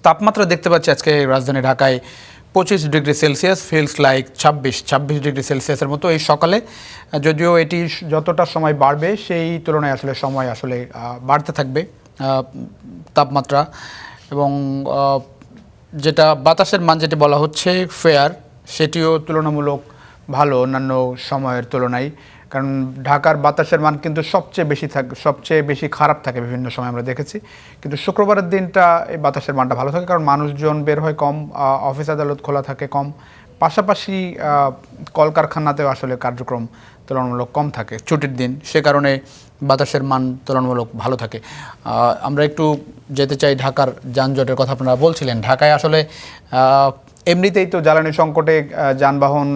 তাপমাত্রা দেখতে পাচ্ছি আজকে রাজধানী ঢাকায় 25 degree Celsius, feels like 26 degree সেলসিয়াসের মতো এই সকালে। যদিও এটি যতটা সময় বাড়বে সেই তুলনায় আসলে সময় আসলে বাড়তে থাকবে তাপমাত্রা। এবং যেটা বাতাসের মান যেটি বলা হচ্ছে ফেয়ার, সেটিও তুলনামূলক ভালো অন্যান্য সময়ের তুলনায়। কারণ ঢাকার বাতাসের মান কিন্তু সবচেয়ে বেশি খারাপ থাকে বিভিন্ন সময় আমরা দেখেছি। কিন্তু শুক্রবারের দিনটা এই বাতাসের মানটা ভালো থাকে, কারণ মানুষজন বের হয় কম, অফিস আদালত খোলা থাকে কম, পাশাপাশি কলকারখানাতেও আসলে কার্যক্রম তুলনামূলক কম থাকে ছুটির দিন, সে কারণে বাতাসের মান তুলনামূলক ভালো থাকে। আমরা একটু যেতে চাই ঢাকার যানজটের কথা। আপনারা বলছিলেন ঢাকায় আসলে এমনিতেই তো জ্বালানি সংকটে যানবাহন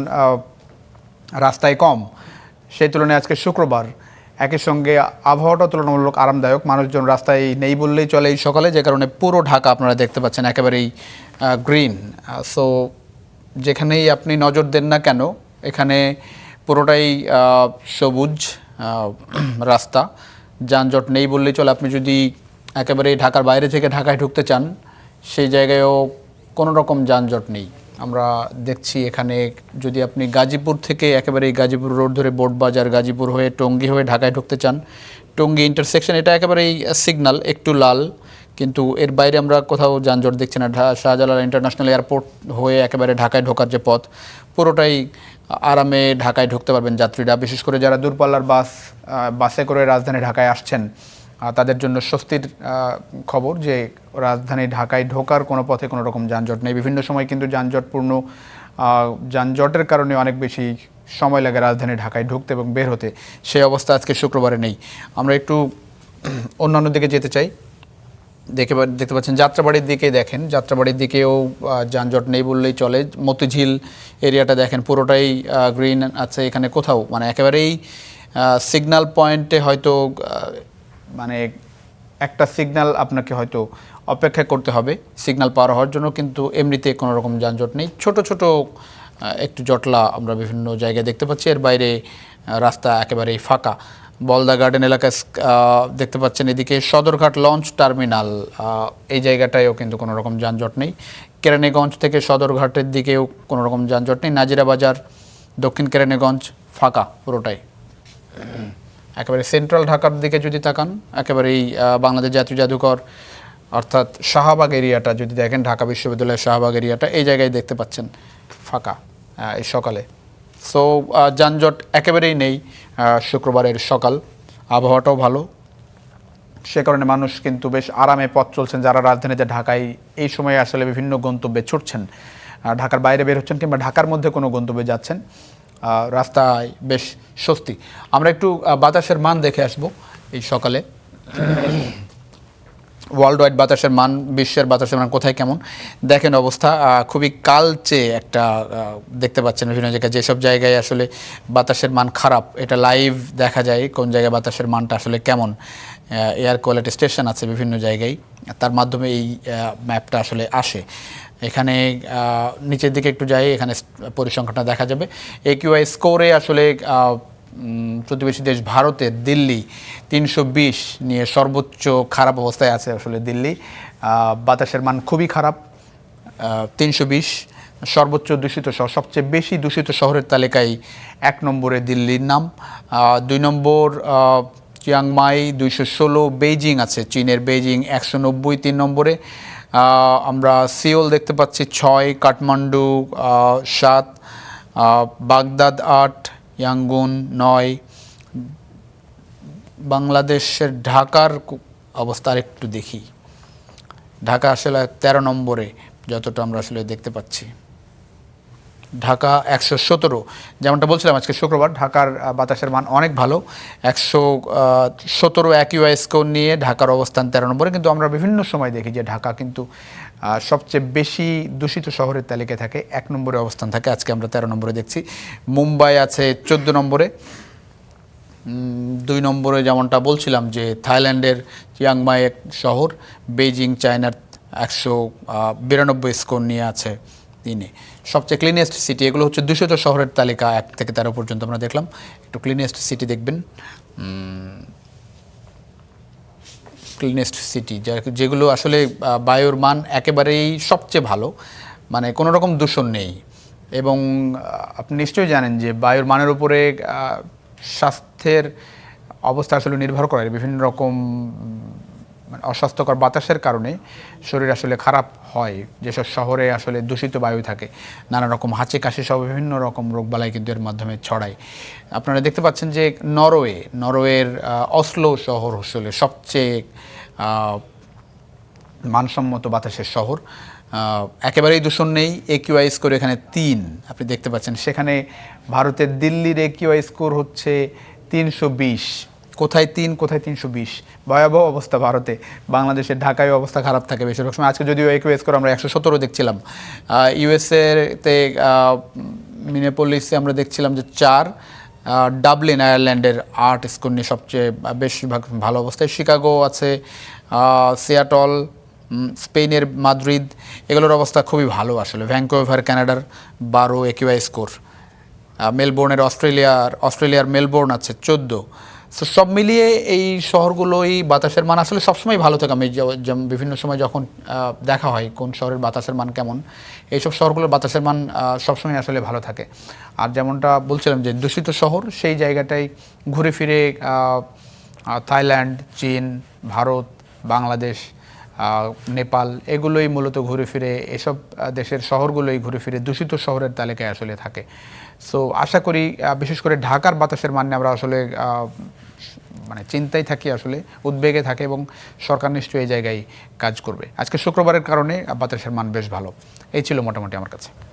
রাস্তায় কম, সেই তুলনায় আজকে শুক্রবার একই সঙ্গে আবহাওয়াটা তুলনামূলক আরামদায়ক, মানুষজন রাস্তায় নেই বললেই চলে এই সকালে, যে কারণে পুরো ঢাকা আপনারা দেখতে পাচ্ছেন একেবারেই গ্রিন। সো যেখানেই আপনি নজর দেন না কেন এখানে পুরোটাই সবুজ রাস্তা, যানজট নেই বললেই চলে। আপনি যদি একেবারেই ঢাকার বাইরে থেকে ঢাকায় ঢুকতে চান সেই জায়গায়ও কোনো রকম যানজট নেই। আমরা দেখছি এখানে যদি আপনি গাজীপুর থেকে একেবারেই গাজীপুর রোড ধরে বোর্ডবাজার, গাজীপুর হয়ে টঙ্গী হয়ে ঢাকায় ঢুকতে চান, টঙ্গী ইন্টারসেকশন এটা একেবারেই সিগন্যাল একটু লাল, কিন্তু এর বাইরে আমরা কোথাও যানজট দেখছি না। শাহজালাল ইন্টারন্যাশনাল এয়ারপোর্ট হয়ে একেবারে ঢাকায় ঢোকার যে পথ, পুরোটাই আরামে ঢাকায় ঢুকতে পারবেন যাত্রীরা। বিশেষ করে যারা দূরপাল্লার বাসে করে রাজধানী ঢাকায় আসছেন তাদের জন্য স্বস্তির খবর যে রাজধানী ঢাকায় ঢোকার কোনো পথে কোনো রকম যানজট নেই। বিভিন্ন সময় কিন্তু যানজটের কারণে অনেক বেশি সময় লাগে রাজধানী ঢাকায় ঢুকতে এবং বের হতে, সেই অবস্থা আজকে শুক্রবারে নেই। আমরা একটু অন্যান্য দিকে যেতে চাই। দেখতে পাচ্ছেন যাত্রাবাড়ির দিকে, দেখেন যাত্রাবাড়ির দিকেও যানজট নেই বললেই চলে। মতিঝিল এরিয়াটা দেখেন পুরোটাই গ্রিন আছে, এখানে কোথাও মানে একেবারেই সিগন্যাল পয়েন্টে হয়তো মানে একটা সিগন্যাল আপনাকে হয়তো অপেক্ষা করতে হবে সিগন্যাল পার হওয়ার জন্য, কিন্তু এমনিতে কোনো রকম যানজট নেই। ছোট ছোট একটু জটলা আমরা বিভিন্ন জায়গায় দেখতে পাচ্ছি, এর বাইরে রাস্তা একেবারেই ফাঁকা। বলদা গার্ডেন এলাকায় দেখতে পাচ্ছেন, এদিকে সদরঘাট লঞ্চ টার্মিনাল এই জায়গাটায়ও কিন্তু কোনো রকম যানজট নেই। কেরানীগঞ্জ থেকে সদরঘাটের দিকেও কোনো রকম যানজট নেই। নাজিরা বাজার, দক্ষিণ কেরানীগঞ্জ ফাঁকা পুরোটাই। একেবারে সেন্ট্রাল ঢাকার দিকে যদি তাকান, একেবারেই বাংলাদেশ জাতীয় জাদুঘর অর্থাৎ শাহবাগ এরিয়াটা যদি দেখেন, ঢাকা বিশ্ববিদ্যালয়ের শাহবাগ এরিয়াটা এই জায়গায় দেখতে পাচ্ছেন ফাঁকা এই সকালে। সো যানজট একেবারেই নেই শুক্রবারের সকাল, আবহাওয়াটাও ভালো, সে কারণে মানুষ কিন্তু বেশ আরামে পথ চলছেন। যারা রাজধানীতে ঢাকায় এই সময়ে আসলে বিভিন্ন গন্তব্যে ছুটছেন, ঢাকার বাইরে বের হচ্ছেন কিংবা ঢাকার মধ্যে কোনো গন্তব্যে যাচ্ছেন, রাস্তায় বেশ স্বস্তি। আমরা একটু বাতাসের মান দেখে আসবো এই সকালে। ওয়ার্ল্ড ওয়াইড বাতাসের মান, বিশ্বের বাতাসের মান কোথায় কেমন দেখেন অবস্থা। খুবই কালচে একটা দেখতে পাচ্ছেন বিভিন্ন জায়গায়, যেসব জায়গায় আসলে বাতাসের মান খারাপ এটা লাইভ দেখা যায়, কোন জায়গায় বাতাসের মানটা আসলে কেমন। এয়ার কোয়ালিটি স্টেশন আছে বিভিন্ন জায়গায়, তার মাধ্যমে এই ম্যাপটা আসলে আসে। এখানে নিচের দিকে একটু যাই, এখানে পরিসংখ্যানটা দেখা যাবে। একিউআই স্কোরে আসলে প্রতিবেশী দেশ ভারতের দিল্লি 320 নিয়ে সর্বোচ্চ খারাপ অবস্থায় আছে আসলে দিল্লি। বাতাসের মান খুবই খারাপ, 320 সর্বোচ্চ দূষিত শহর, সবচেয়ে বেশি দূষিত শহরের তালিকায় 1 নম্বরে দিল্লির নাম। 2 নম্বর চিয়াংমাই 216, বেইজিং আছে চীনের বেইজিং 190 3 নম্বরে। আমরা সিওল দেখতে পাচ্ছি 6, কাঠমান্ডু 7, বাগদাদ 8, ইয়াঙ্গুন 9। বাংলাদেশের ঢাকার অবস্থা আরেকটু দেখি। ঢাকা আসলে 13 নম্বরে যতটা আমরা আসলে দেখতে পাচ্ছি। ঢাকা 117, যেমনটা বলছিলাম আজকে শুক্রবার ঢাকার বাতাসের মান অনেক ভালো, 117 একিউআই স্কোর নিয়ে ঢাকার অবস্থান 13 নম্বরে। কিন্তু আমরা বিভিন্ন সময় দেখি যে ঢাকা কিন্তু সবচেয়ে বেশি দূষিত শহরের তালিকায় থাকে, 1 নম্বরে অবস্থান থাকে। আজকে আমরা 13 নম্বরে দেখছি। মুম্বাই আছে 14 নম্বরে। 2 নম্বরে যেমনটা বলছিলাম যে থাইল্যান্ডের চিয়াংমাই শহর, বেইজিং চায়নার 192 স্কোর নিয়ে আছে 3-এ। সবচেয়ে ক্লিনেস্ট সিটি, এগুলো হচ্ছে দূষিত শহরের তালিকা 1 থেকে 13 পর্যন্ত আমরা দেখলাম। একটু ক্লিনেস্ট সিটি দেখবেন। ক্লিনেস্ট সিটি, যেগুলো আসলে বায়ুর মান একেবারেই সবচেয়ে ভালো, মানে কোনো রকম দূষণ নেই। এবং আপনি নিশ্চয়ই জানেন যে বায়ুর মানের উপরে স্বাস্থ্যের অবস্থা আসলে নির্ভর করে। বিভিন্ন রকম মানে অস্বাস্থ্যকর বাতাসের কারণে শরীর আসলে খারাপ হয়। যেসব শহরে আসলে দূষিত বায়ু থাকে, নানা রকম হাঁচি কাশি সহ বিভিন্ন রকম রোগবালাই কিন্তু এর মাধ্যমে ছড়ায়। আপনারা দেখতে পাচ্ছেন যে নরওয়ের অসলো শহর আসলে সবচেয়ে মানসম্মত বাতাসের শহর। একেবারেই দূষণ নেই। AQI স্কোর এখানে 3 আপনি দেখতে পাচ্ছেন। সেখানে ভারতের দিল্লির AQI স্কোর হচ্ছে 320। কোথায় 3 কোথায় 320, ভয়াবহ অবস্থা ভারতে। বাংলাদেশের ঢাকায় অবস্থা খারাপ থাকে বেশিরভাগ সময়। আজকে যদিও AQI স্কোর আমরা 117 দেখছিলাম। ইউএসএতে মিনেপোলিসে আমরা দেখছিলাম যে 4। ডাবলিন আয়ারল্যান্ডের 8 স্কোর নিয়ে সবচেয়ে বেশিরভাগ ভালো অবস্থায়। শিকাগো আছে, সিয়াটল, স্পেনের মাদ্রিদ, এগুলোর অবস্থা খুবই ভালো আসলে। ভ্যাঙ্কুভার কানাডার 12 AQI স্কোর। মেলবোর্নের অস্ট্রেলিয়ার মেলবোর্ন আছে 14। সো সব মিলিয়ে এই শহরগুলোই বাতাসের মান আসলে সবসময় ভালো থাকে। আমি বিভিন্ন সময় যখন দেখা হয় কোন শহরের বাতাসের মান কেমন, এইসব শহরগুলোর বাতাসের মান সবসময় আসলে ভালো থাকে। আর যেমনটা বলছিলাম যে দূষিত শহর, সেই জায়গাটাই ঘুরে ফিরে থাইল্যান্ড, চীন, ভারত, বাংলাদেশ, নেপাল, এগুলোই মূলত ঘুরে ফিরে, এসব দেশের শহরগুলোই ঘুরে ফিরে দূষিত শহরের তালিকায় আসলে থাকে। সো আশা করি বিশেষ করে ঢাকার বাতাসের মান নিয়ে আমরা আসলে মানে চিন্তায় থাকি, আসলে উদ্বেগে থাকে, এবং সরকার নিশ্চয়ই এই জায়গায় কাজ করবে। আজকে শুক্রবারের কারণে বাতাসের মান বেশ ভালো। এই ছিল মোটামুটি আমার কাছে।